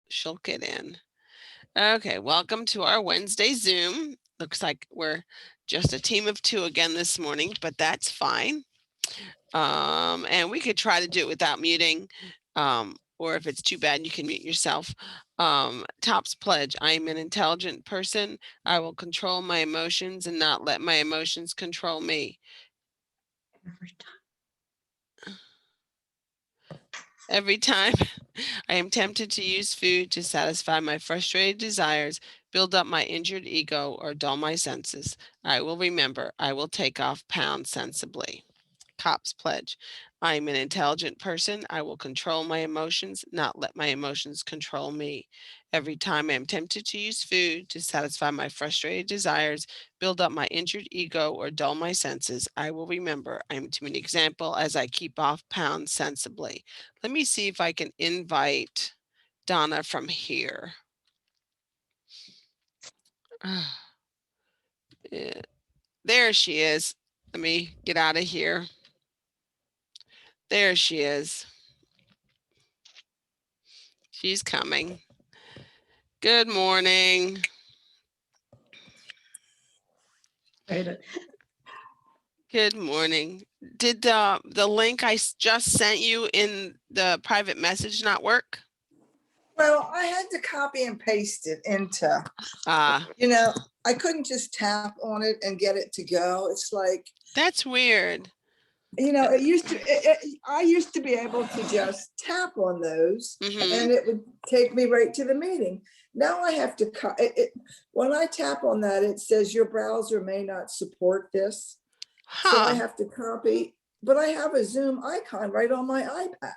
she'll get in. Okay, welcome to our Wednesday Zoom. Looks like we're just a team of 2 again this morning, but that's fine. And we could try to do it without muting. Or if it's too bad, you can mute yourself. Top's pledge. I am an intelligent person. I will control my emotions and not let my emotions control me. Every time I am tempted to use food to satisfy my frustrated desires, build up my injured ego, or dull my senses, I will remember I will take off pounds sensibly. Cop's pledge. I am an intelligent person. I will control my emotions, not let my emotions control me. Every time I am tempted to use food to satisfy my frustrated desires, build up my injured ego, or dull my senses, I will remember I am to an example as I keep off pounds sensibly. Let me see if I can invite Donna from here. Yeah, there she is. Let me get out of here. There she is. She's coming. Good morning. Good morning. Did the link I just sent you in the private message not work? Well, I had to copy and paste it into, I couldn't just tap on it and get it to go. It's like, That's weird. I used to be able to just tap on those Mhm. and it would take me right to the meeting. Now I have to when I tap on that, it says your browser may not support this. So I have to copy, but I have a Zoom icon right on my iPad.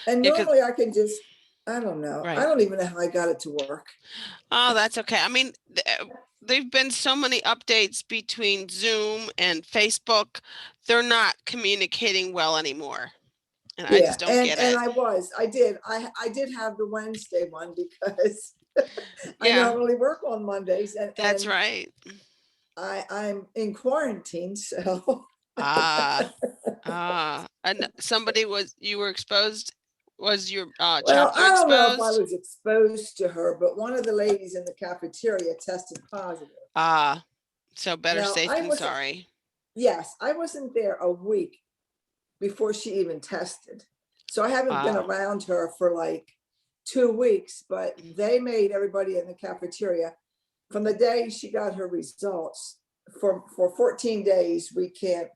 And Yeah, 'cause- normally I can just, I don't know. I right. don't even know how I got it to work. Oh, that's okay. I mean, there've been so many updates between Zoom and Facebook. They're not communicating well anymore. And I just don't get it. And I did have the Wednesday one because I Yeah, normally work on Mondays that's and right. I'm in quarantine, so Ah, and you were exposed, was your well, chapter I don't know if I exposed? was exposed to her, but one of the ladies in the cafeteria tested positive. Ah, so better Now safe I than wasn't, sorry. yes, I wasn't there a week before she even tested. So I haven't been around her for like 2 weeks, but they made everybody in the cafeteria from the day she got her results for 14 days, we have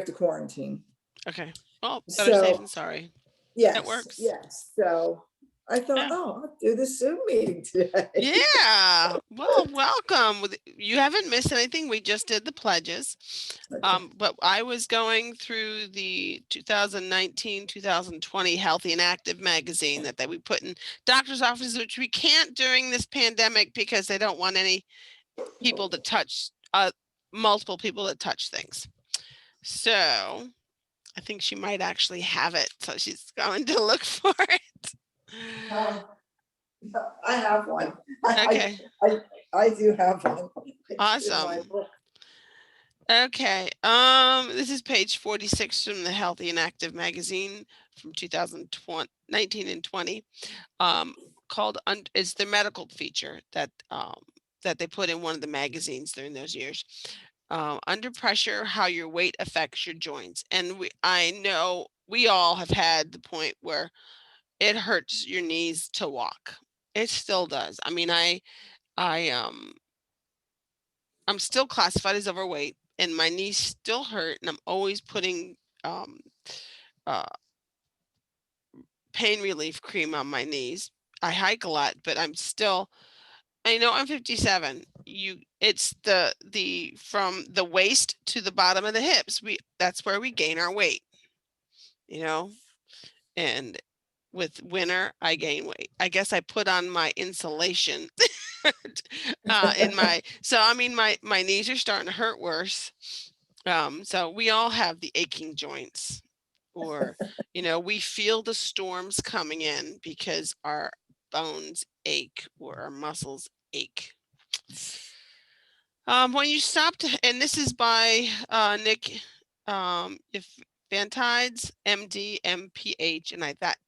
to quarantine. Okay. Well, better safe than sorry. That works. Yes. So I thought, Yeah. oh, I'll do the Zoom meeting today. Yeah. Well, welcome. You haven't missed anything. We just did the pledges. Okay. But I was going through the 2019-2020 Healthy and Active magazine that we put in doctor's offices, which we can't during this pandemic because they don't want any people to touch, multiple people to touch things. So I think she might actually have it. So she's going to look for it. I have one. Okay. I do have one. Awesome. Okay. This is page 46 from the Healthy and Active magazine from 2019 and 20. Called it's the medical feature that they put in one of the magazines during those years. Under pressure, how your weight affects your joints. And I know we all have had the point where it hurts your knees to walk. It still does. I mean, I'm still classified as overweight and my knees still hurt and I'm always putting uh, pain relief cream on my knees. I hike a lot, but I know I'm 57. It's the from the waist to the bottom of the hips. That's where we gain our weight, you know? And with winter, I gain weight. I guess I put on my insulation so I mean my knees are starting to hurt worse. So we all have the aching joints, or we feel the storms coming in because our bones ache or our muscles ache. When you stopped, and this is by Nick, if Vantides, MD, MPH, and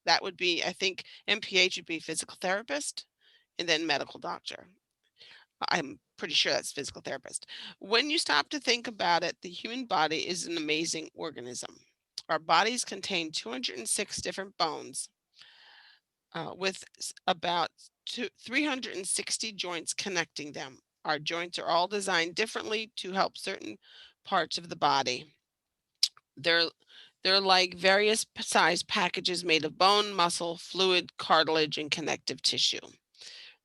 that would be, I think MPH would be physical therapist and then medical doctor. I'm pretty sure that's physical therapist. When you stop to think about it, the human body is an amazing organism. Our bodies contain 206 different bones, with about 360 joints connecting them. Our joints are all designed differently to help certain parts of the body. They're they're like various size packages made of bone, muscle, fluid, cartilage, and connective tissue.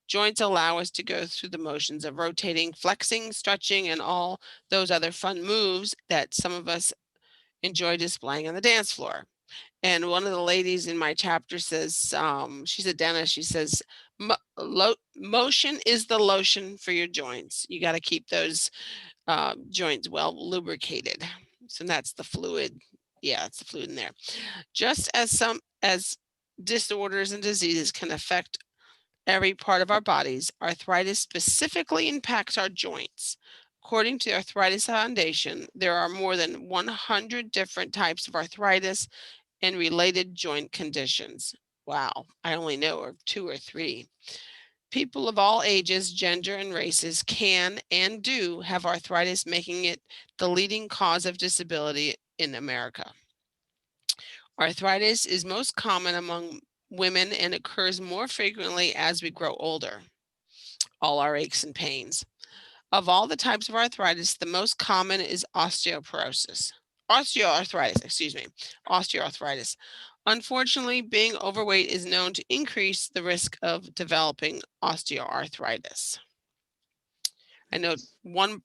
Joints allow us to go through the motions of rotating, flexing, stretching, and all those other fun moves that some of us enjoy displaying on the dance floor. And one of the ladies in my chapter says, she's a dentist. She says, motion is the lotion for your joints. You got to keep those joints well lubricated. So that's the fluid. Yeah, it's the fluid in there. Just as disorders and diseases can affect every part of our bodies, arthritis specifically impacts our joints. According to Arthritis Foundation, there are more than 100 different types of arthritis and related joint conditions. Wow, I only know of 2 or 3. People of all ages, gender, and races can and do have arthritis, making it the leading cause of disability in America. Arthritis is most common among women and occurs more frequently as we grow older. All our aches and pains. Of all the types of arthritis, the most common is osteoarthritis, excuse me, osteoarthritis. Unfortunately, being overweight is known to increase the risk of developing osteoarthritis. I know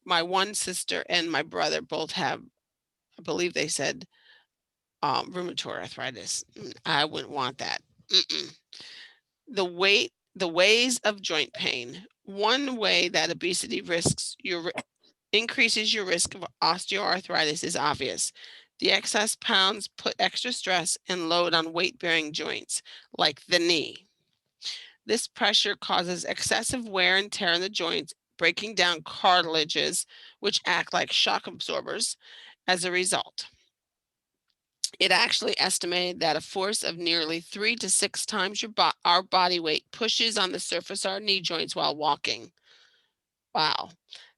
my one sister and my brother both have, I believe they said, rheumatoid arthritis. I wouldn't want that. Mm-mm. The ways of joint pain. One way that obesity increases your risk of osteoarthritis is obvious. The excess pounds put extra stress and load on weight-bearing joints, like the knee. This pressure causes excessive wear and tear in the joints, breaking down cartilages, which act like shock absorbers as a result. It actually estimated that a force of nearly 3 to 6 times our body weight pushes on the surface of our knee joints while walking. Wow.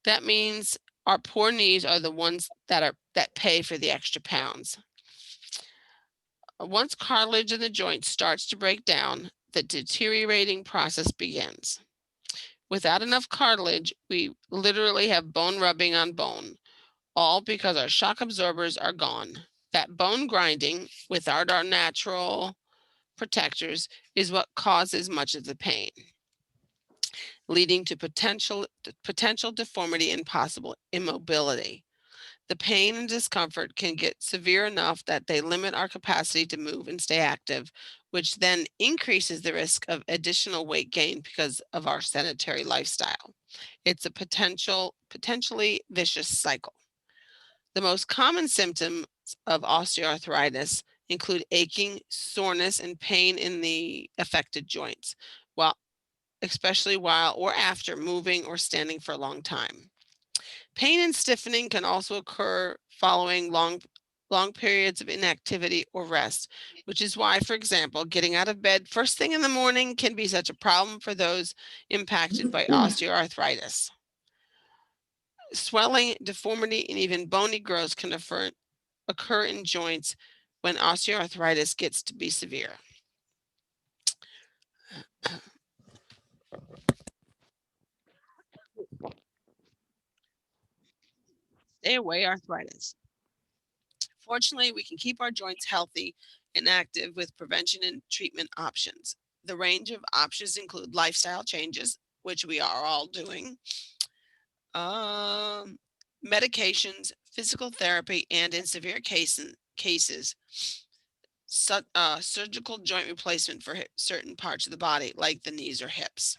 That means our poor knees are the ones that pay for the extra pounds. Once cartilage in the joint starts to break down, the deteriorating process begins. Without enough cartilage, we literally have bone rubbing on bone, all because our shock absorbers are gone. That bone grinding, without our natural protectors, is what causes much of the pain, leading to potential deformity and possible immobility. The pain and discomfort can get severe enough that they limit our capacity to move and stay active, which then increases the risk of additional weight gain because of our sedentary lifestyle. It's a potentially vicious cycle. The most common symptoms of osteoarthritis include aching, soreness, and pain in the affected joints, while especially while or after moving or standing for a long time. Pain and stiffening can also occur following long periods of inactivity or rest, which is why, for example, getting out of bed first thing in the morning can be such a problem for those impacted by osteoarthritis. Swelling, deformity, and even bony growths can occur in joints when osteoarthritis gets to be severe. Stay away arthritis. Fortunately, we can keep our joints healthy and active with prevention and treatment options. The range of options include lifestyle changes, which we are all doing, medications, physical therapy, and in severe cases, surgical joint replacement for certain parts of the body, like the knees or hips.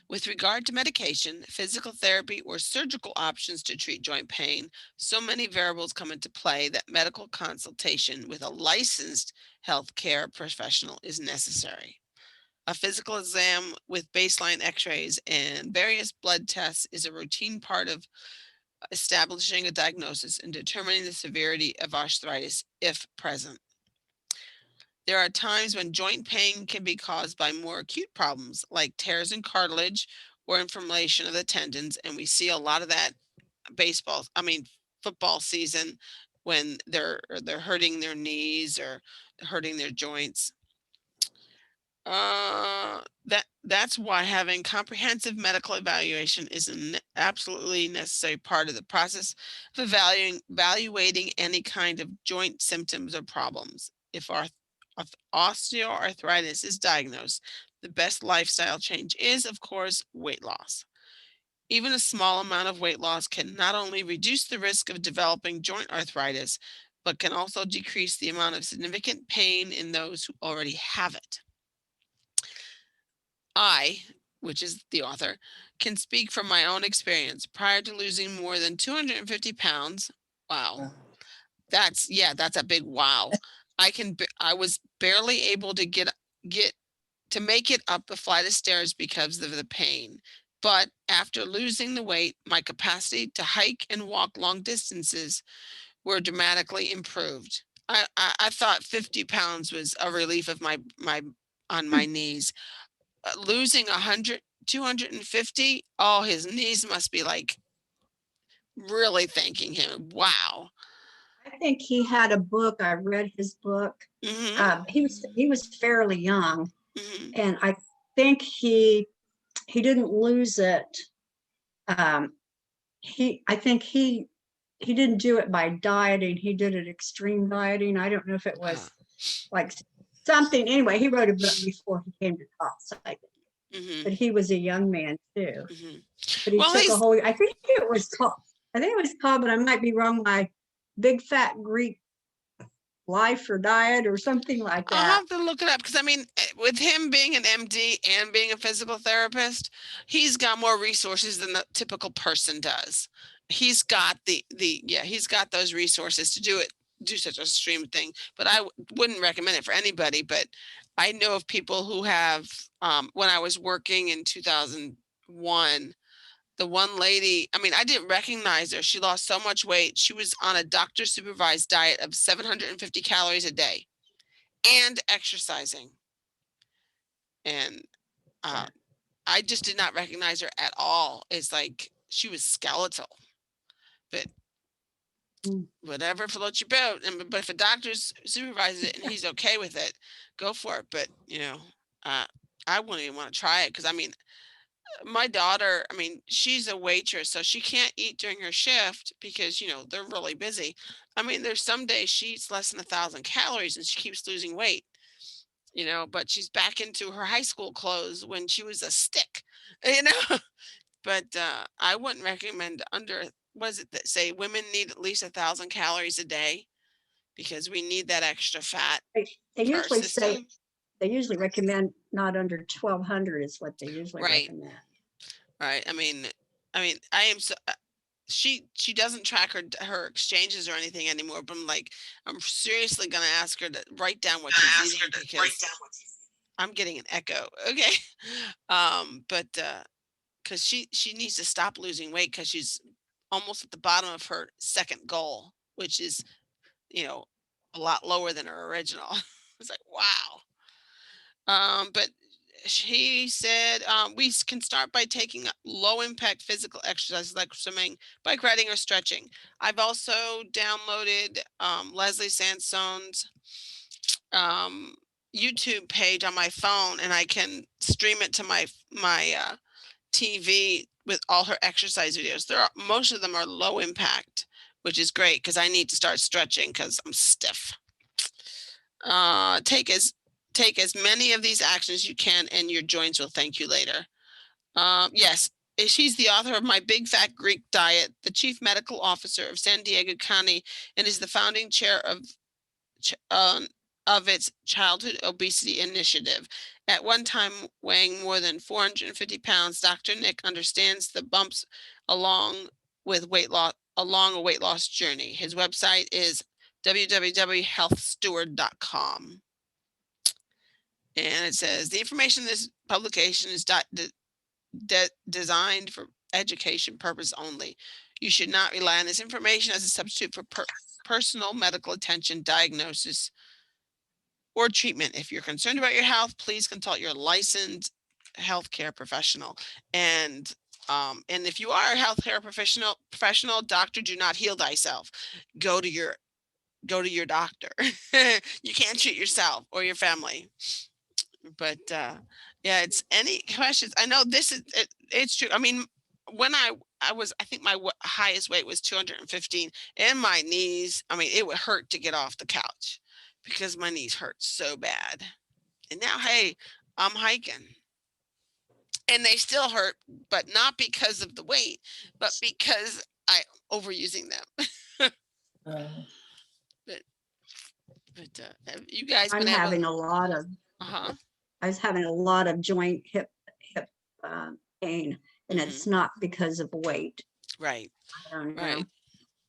With regard to medication, physical therapy, or surgical options to treat joint pain, so many variables come into play that medical consultation with a licensed healthcare professional is necessary. A physical exam with baseline x-rays and various blood tests is a routine part of establishing a diagnosis, and determining the severity of arthritis if present. There are times when joint pain can be caused by more acute problems like tears in cartilage or inflammation of the tendons, and we see a lot of that football season when they're hurting their knees or hurting their joints. That's why having comprehensive medical evaluation is an absolutely necessary part of the process of evaluating any kind of joint symptoms or problems. If osteoarthritis is diagnosed, the best lifestyle change is, of course, weight loss. Even a small amount of weight loss can not only reduce the risk of developing joint arthritis, but can also decrease the amount of significant pain in those who already have it. I, which is the author, can speak from my own experience. Prior to losing more than 250 pounds, wow, that's a big wow. I was barely able to get to make it up the flight of stairs because of the pain. But after losing the weight, my capacity to hike and walk long distances were dramatically improved. I thought 50 pounds was a relief of my on my knees. Losing 100, 250, oh, his knees must be like really thanking him. Wow. I think he had a book. I read his book. Hmm. He was fairly young, Hmm. and I think he didn't lose it. I think he didn't do it by dieting. He did it extreme dieting. I don't know if it was like something. Anyway, he wrote a book before he came to top cycling, Hmm. but he was a young man too. Hmm. But he Well, took a whole. I think it was called. I think it was called, but I might be wrong. My Big Fat Greek Life or Diet or something like I'll that. have to look it up because I mean, with him being an MD and being a physical therapist, he's got more resources than the typical person does. He's got he's got those resources to do such a extreme thing. But I wouldn't recommend it for anybody. But I know of people who have. When I was working in 2001, the one lady, I mean, I didn't recognize her. She lost so much weight. She was on a doctor supervised diet of 750 calories a day and exercising. And uh, I just did not recognize her at all. It's like she was skeletal, but whatever floats your boat. And but if a doctor supervises it and he's okay with it, go for it. But I wouldn't even want to try it because I mean, my daughter, I mean, she's a waitress, so she can't eat during her shift because they're really busy. I mean, there's some days she eats less than 1,000 calories and she keeps losing weight. But she's back into her high school clothes when she was a stick, you know. But I wouldn't recommend under, what is it that say women need at least 1,000 calories a day because we need that extra fat They for our usually say system. they usually recommend not under 1,200 is what they usually Right. recommend. Right. I mean, I am so. She doesn't track her exchanges or anything anymore. But I'm seriously gonna ask her to write down what she's eating because I'm getting an echo. Okay. But because she needs to stop losing weight because she's almost at the bottom of her second goal, which is you know a lot lower than her original. It's like wow. But he said we can start by taking low impact physical exercises like swimming, bike riding, or stretching. I've also downloaded Leslie Sansone's um, YouTube page on my phone, and I can stream it to my TV with all her exercise videos. Most of them are low impact, which is great because I need to start stretching because I'm stiff. Take as many of these actions you can, and your joints will thank you later. Yes, she's the author of My Big Fat Greek Diet, the chief medical officer of San Diego County, and is the founding chair of its childhood obesity initiative. At one time weighing more than 450 pounds, Dr. Nick understands the bumps along with along a weight loss journey. His website is www.healthsteward.com. And it says the information in this publication is designed for education purpose only. You should not rely on this information as a substitute for personal medical attention, diagnosis, or treatment. If you're concerned about your health, please consult your licensed healthcare professional. And if you are a healthcare professional, doctor, do not heal thyself. Go to your doctor. You can't treat yourself or your family. But yeah, it's any questions. I know this is it's true. I mean, when I think my highest weight was 215, and my knees, I mean, it would hurt to get off the couch because my knees hurt so bad. And now, hey, I'm hiking and they still hurt, but not because of the weight, but because I'm overusing them. But have you guys I'm been able? having a lot of, Uh-huh. I was having a lot of joint hip pain, and Mhm. it's not because of weight. Right. I don't know. Right.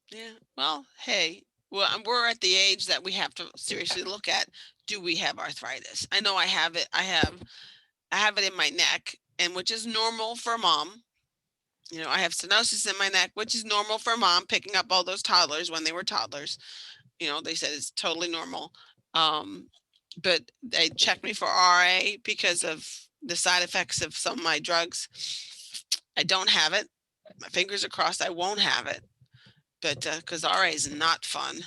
Yeah. Well, hey, well, we're at the age that we have to seriously look at, do we have arthritis? I know I have it. I have it in my neck, and which is normal for mom. You know, I have stenosis in my neck, which is normal for mom picking up all those toddlers when they were toddlers. You know, they said it's totally normal. But they checked me for RA because of the side effects of some of my drugs. I don't have it. My fingers are crossed. I won't have it. But because RA is not fun.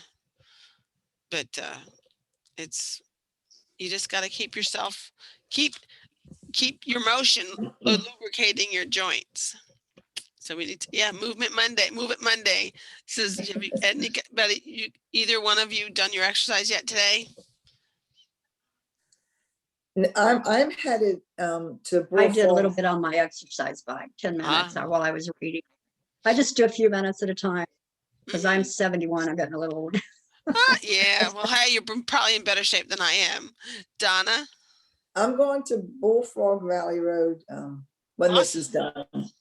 But it's, you just got to keep yourself, keep your motion lubricating your joints. So we need to, yeah, Move It Monday. Says, have you, anybody, either one of you done your exercise yet today? I'm headed to Bull I did a little Falls. bit on my exercise bike, 10 minutes Ah. while I was reading. I just do a few minutes at a time because I'm Mhm. 71. I'm getting a little old. Yeah. Well, hey, you're probably in better shape than I am. Donna? I'm going to Bullfrog Valley Road when this is done.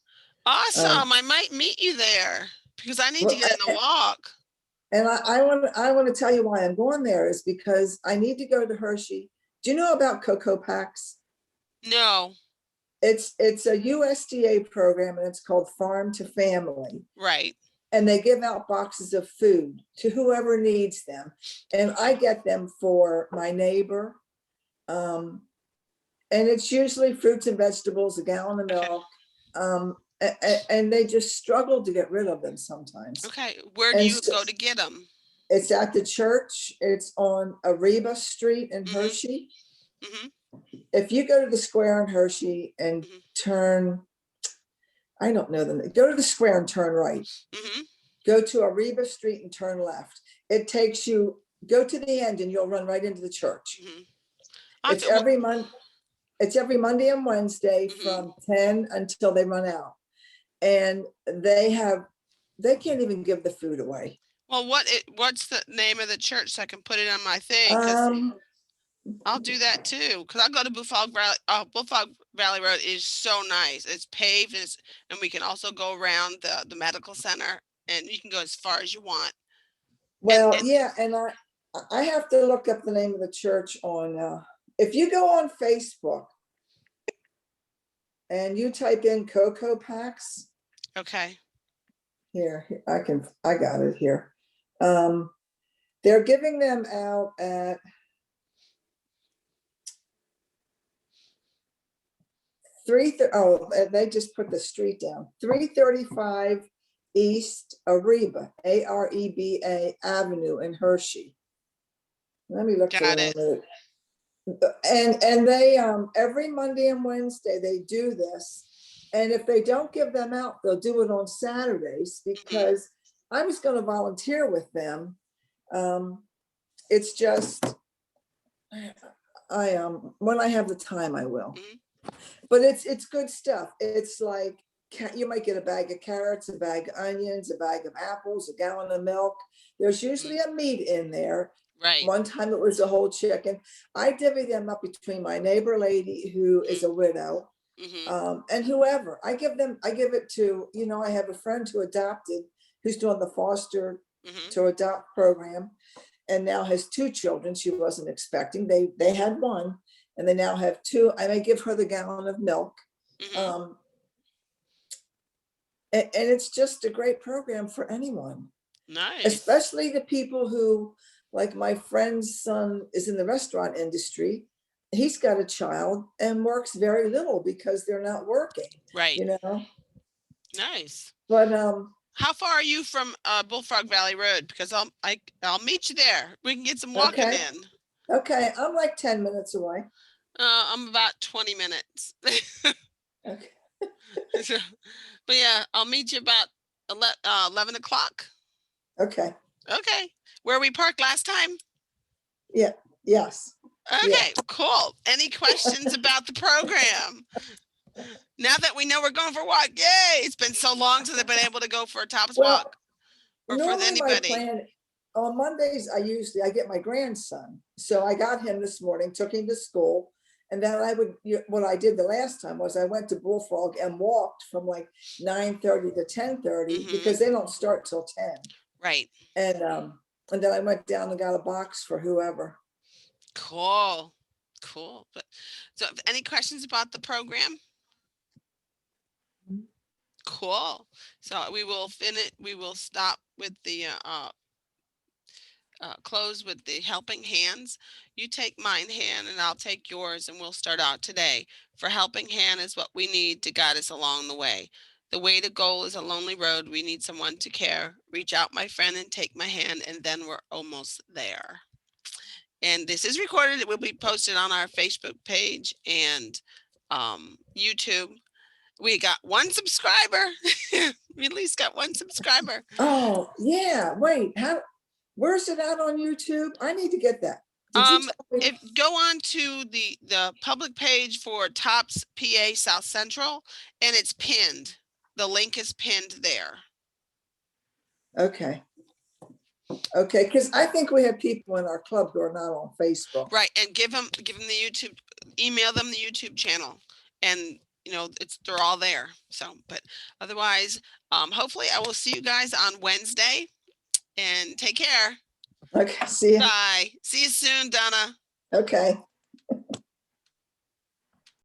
Awesome. I might meet you there because I need to Well, get in a walk. And I want to tell you why I'm going there is because I need to go to Hershey. Do you know about Cocoa Packs? No. It's a USDA program and it's called Farm to Family. Right. And they give out boxes of food to whoever needs them. And I get them for my neighbor. And it's usually fruits and vegetables, a gallon of milk. And they just struggle to get rid of them sometimes. Okay. Where do you go to get them? It's at the church. It's on Ariba Street in Hershey. Mm-hmm. If you go to the square in Hershey and turn, I don't know them, go to the square and turn right. Mm-hmm. Go to Ariba Street and turn left. It takes you, go to the end and you'll run right into the church. It's every month. It's every Monday and Wednesday from 10 until they run out. And they can't even give the food away. Well, what's the name of the church so I can put it on my thing? 'Cause I'll do that too. Because I'll go to Bullfrog Valley. Bullfrog Valley Road is so nice. It's paved, and we can also go around the medical center, and you can go as far as you want. Well, yeah, and I have to look up the name of the church on, if you go on Facebook and you type in Cocoa Packs. Okay. Here, I got it here. They're giving them out at they just put the street down, 335 East Ariba, Areba Avenue in Hershey. Let me look for it. And they every Monday and Wednesday they do this. And if they don't give them out, they'll do it on Saturdays because I was going to volunteer with them. It's just when I have the time, I will. But it's good stuff. It's like you might get a bag of carrots, a bag of onions, a bag of apples, a gallon of milk. There's usually a meat in there. Right. One time it was a whole chicken. I divvy them up between my neighbor lady who is a widow and whoever. I give it to, I have a friend who adopted, who's doing the foster to adopt program and now has 2 children she wasn't expecting. They had 1 and they now have 2. I may give her the gallon of milk. And it's just a great program for anyone, Nice. especially the people who, like my friend's son is in the restaurant industry. He's got a child and works very little because they're not working, Right. you know? Nice. But How far are you from Bullfrog Valley Road? Because I'll meet you there. We can get some walking Okay. in. okay, I'm like 10 minutes away. I'm about 20 minutes. Okay. But yeah, I'll meet you about 11 o'clock. Okay. Okay. Where we parked last time? Yeah. Yes. Okay, cool. Any questions about the program? Now that we know we're going for a walk, yay! It's been so long since I've been able to go for a Tapas Well, walk or for normally my anybody. plan on Mondays, I get my grandson. So I got him this morning, took him to school. And then what I did the last time was I went to Bullfrog and walked from like 9:30 to 10:30 because they don't start till 10. Right. And then I went down and got a box for whoever. Cool. But so any questions about the program? Cool. So we will finish. We will stop with the close with the helping hands. You take mine hand and I'll take yours, and we'll start out today. For helping hand is what we need to guide us along the way. The way to goal is a lonely road. We need someone to care. Reach out, my friend, and take my hand, and then we're almost there. And this is recorded. It will be posted on our Facebook page and YouTube. We got one subscriber. We at least got one subscriber. Oh, yeah. Wait, where's it out on YouTube? I need to get that. Did you tell me? If go on to the public page for Tops PA South Central, and it's pinned. The link is pinned there. Okay. Okay, because I think we have people in our club who are not on Facebook. Right, and give them the YouTube, email them the YouTube channel, and they're all there. So, but otherwise, hopefully I will see you guys on Wednesday, and take care. Okay, see you. Bye. See you soon, Donna. Okay.